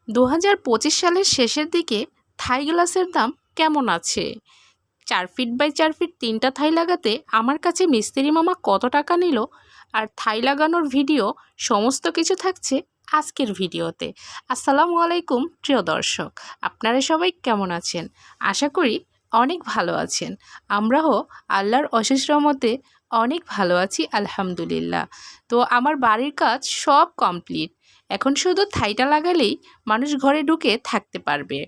2025 সালের শেষের দিকে থাই গ্লাসের দাম কেমন আছে? 4 ফিট বাই 4 ফিট 3টা থাই লাগাতে আমার কাছে মিস্ত্রি মামা কত টাকা নিল, আর থাই লাগানোর ভিডিও সমস্ত কিছু থাকছে আজকের ভিডিওতে। আসসালামু আলাইকুম প্রিয় দর্শক, আপনারা সবাই কেমন আছেন? আশা করি অনেক ভালো আছেন। আমরাও আল্লাহর অশেষ রহমতে অনেক ভালো আছি আলহামদুলিল্লাহ। তো আমার বাড়ির কাজ সব কমপ্লিট, এখন শুধু থাইটা লাগালেই মানুষ ঘরে ঢুকে থাকতে পারবে।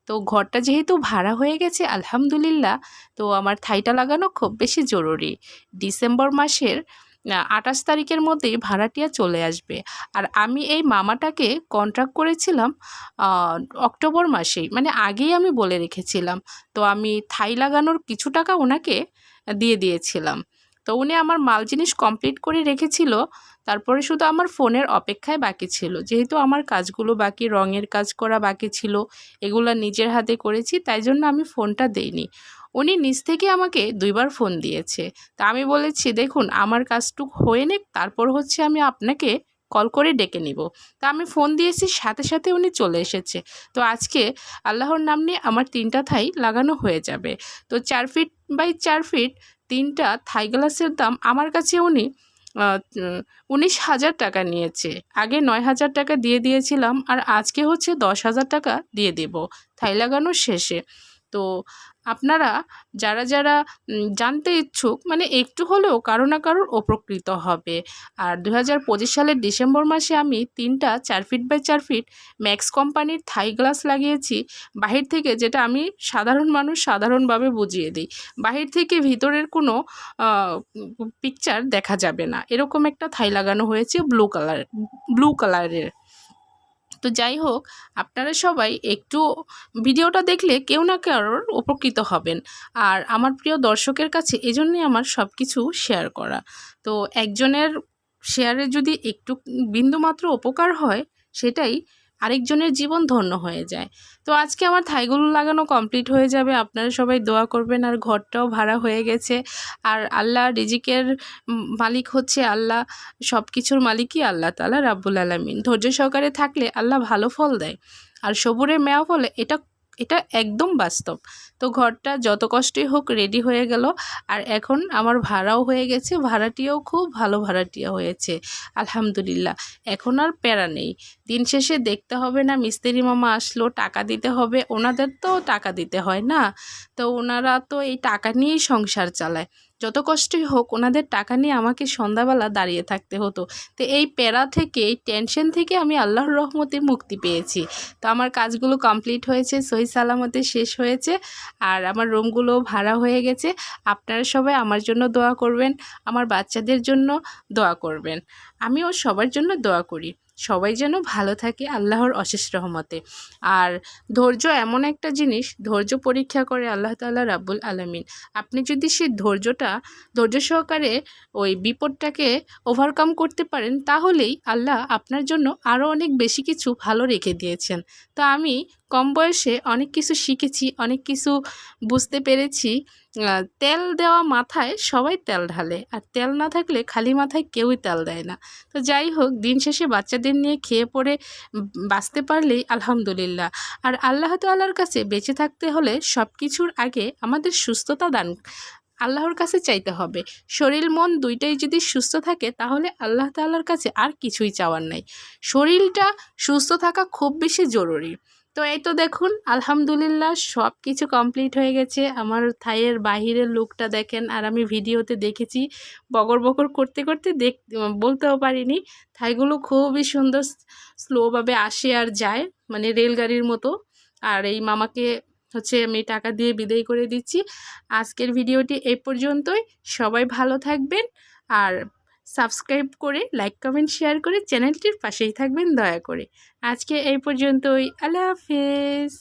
তো ঘরটা যেহেতু ভাড়া হয়ে গেছে আলহামদুলিল্লাহ, তো আমার থাইটা লাগানো খুব বেশি জরুরি। ডিসেম্বর মাসের 28 তারিখের মধ্যেই ভাড়াটিয়া চলে আসবে। আর আমি এই মামাটাকে কন্ট্রাক্ট করেছিলাম অক্টোবর মাসেই, মানে আগেই আমি বলে রেখেছিলাম। তো আমি থাই লাগানোর কিছু টাকা ওনাকে দিয়ে দিয়েছিলাম। তো উনি আমার মাল জিনিস কমপ্লিট করে রেখেছিল, তারপরে শুধু আমার ফোনের অপেক্ষায় বাকি ছিল। যেহেতু আমার কাজগুলো বাকি, রঙের কাজ করা বাকি ছিল, এগুলো নিজের হাতে করেছি, তাই জন্য আমি ফোনটা দেইনি। উনি নিজ থেকে আমাকে 2বার ফোন দিয়েছে। তা আমি বলেছি, দেখুন আমার কাজটুক হয়ে নিক, তারপর হচ্ছে আমি আপনাকে কল করে ডেকে নিব। তা আমি ফোন দিয়েছি, সাথে সাথে উনি চলে এসেছে। তো আজকে আল্লাহর নাম নিয়ে আমার 3টা থাই লাগানো হয়ে যাবে। তো 4 ফিট বাই 4 ফিট 3টা থাই গ্লাসের দাম আমার কাছে উনি 19,000 টাকা নিয়েছে। আগে 9,000 টাকা দিয়ে দিয়েছিলাম, আর আজকে হচ্ছে 10,000 টাকা দিয়ে দেব থাই লাগানোর শেষে। তো আপনারা যারা যারা জানতে ইচ্ছুক, মানে একটু হলেও কারো না কারোর উপকৃত হবে। আর 2025 সালের ডিসেম্বর মাসে আমি 3টা 4 ফিট বাই 4 ফিট ম্যাক্স কোম্পানির থাই গ্লাস লাগিয়েছি বাহির থেকে, যেটা আমি সাধারণ মানুষ সাধারণভাবে বুঝিয়ে দিই। বাহির থেকে ভিতরের কোনো পিকচার দেখা যাবে না, এরকম একটা থাই লাগানো হয়েছে ব্লু কালারের। তো যাই হোক, আপনারা সবাই একটু ভিডিওটা দেখলে কেউ না কারোর উপকৃত হবেন। আর আমার প্রিয় দর্শকের কাছে এজন্যই আমার সব কিছু শেয়ার করা। তো একজনের শেয়ারে যদি একটু বিন্দুমাত্র উপকার হয়, সেটাই আরেকজনের জীবন ধন্য হয়ে যায়। তো আজকে আমার থাইগুলো লাগানো কমপ্লিট হয়ে যাবে, আপনারা সবাই দোয়া করবেন। আর ঘরটাও ভাড়া হয়ে গেছে। আর আল্লাহ রিজিকের মালিক হচ্ছে আল্লাহ, সব কিছুর মালিকই আল্লাহ তাআলা রাব্বুল আলামিন। ধৈর্য সহকারে থাকলে আল্লাহ ভালো ফল দেয়, আর সবুরের মেওয়া ফলে এটা এটা একদম বাস্তব। তো ঘরটা যত কষ্টই হোক রেডি হয়ে গেল। আর এখন আমার ভাড়াও হয়ে গেছে, ভাড়াটিয়াও খুব ভালো ভাড়াটিয়া হয়েছে আলহামদুলিল্লাহ। এখন আর প্যারা নেই। দিন শেষে দেখতে হবে না মিস্ত্রি মামা আসলো, টাকা দিতে হবে, ওনাদের তো টাকা দিতে হয় না। তো ওনারা তো এই টাকা নিয়েই সংসার চালায়। যত কষ্টই হোক ওনাদের টাকা নিয়ে আমাকে সন্ধ্যাবেলা দাঁড়িয়ে থাকতে হতো। তো এই প্যারা থেকে, এই টেনশন থেকে আমি আল্লাহর রহমতে মুক্তি পেয়েছি। তো আমার কাজগুলো কমপ্লিট হয়েছে, সহি সালামতে শেষ হয়েছে। আর আমার রুমগুলো ভাড়া হয়ে গেছে। আপনারা সবাই আমার জন্য দোয়া করবেন, আমার বাচ্চাদের জন্য দোয়া করবেন। আমিও সবার জন্য দোয়া করি, সবাই যেন ভালো থাকে আল্লাহর অশেষ রহমতে। আর ধৈর্য এমন একটা জিনিস, ধৈর্য পরীক্ষা করে আল্লাহ তাআলা রাব্বুল আলামিন। আপনি যদি সেই ধৈর্য সহকারে ওই বিপদটাকে ওভারকাম করতে পারেন, তাহলেই আল্লাহ আপনার জন্য আরও অনেক বেশি কিছু ভালো রেখে দিয়েছেন। তো আমি কম বয়সে অনেক কিছু শিখেছি, অনেক কিছু বুঝতে পেরেছি। তেল দেওয়া মাথায় সবাই তেল ঢালে, আর তেল না থাকলে খালি মাথায় কেউই তেল দেয় না। তো যাই হোক, দিন শেষে বাচ্চাদের নিয়ে খেয়ে পড়ে বাঁচতে পারলেই আলহামদুলিল্লাহ। আর আল্লাহ তাআলার কাছে বেঁচে থাকতে হলে সব কিছুর আগে আমাদের সুস্থতা দান আল্লাহর কাছে চাইতে হবে। শরীর মন দুইটাই যদি সুস্থ থাকে, তাহলে আল্লাহ তাআলার কাছে আর কিছুই চাওয়ার নাই। শরীরটা সুস্থ থাকা খুব বেশি জরুরি। তো এই তো দেখুন আলহামদুলিল্লাহ সব কিছু কমপ্লিট হয়ে গেছে। আমার থাইয়ের বাহিরের লুকটা দেখেন, আর আমি ভিডিওতে দেখেছি বগর বগর করতে করতে বলতেও পারিনি। থাইগুলো খুবই সুন্দর, স্লোভাবে আসে আর যায়, মানে রেলগাড়ির মতো। আর এই মামাকে হচ্ছে আমি টাকা দিয়ে বিদায় করে দিচ্ছি। আজকের ভিডিওটি এই পর্যন্তই। সবাই ভালো থাকবেন, আর সাবস্ক্রাইব করে লাইক কমেন্ট শেয়ার করে চ্যানেলটির পাশেই থাকবেন দয়া করে। আজকে এই পর্যন্তই। আল্লাহ হাফেজ।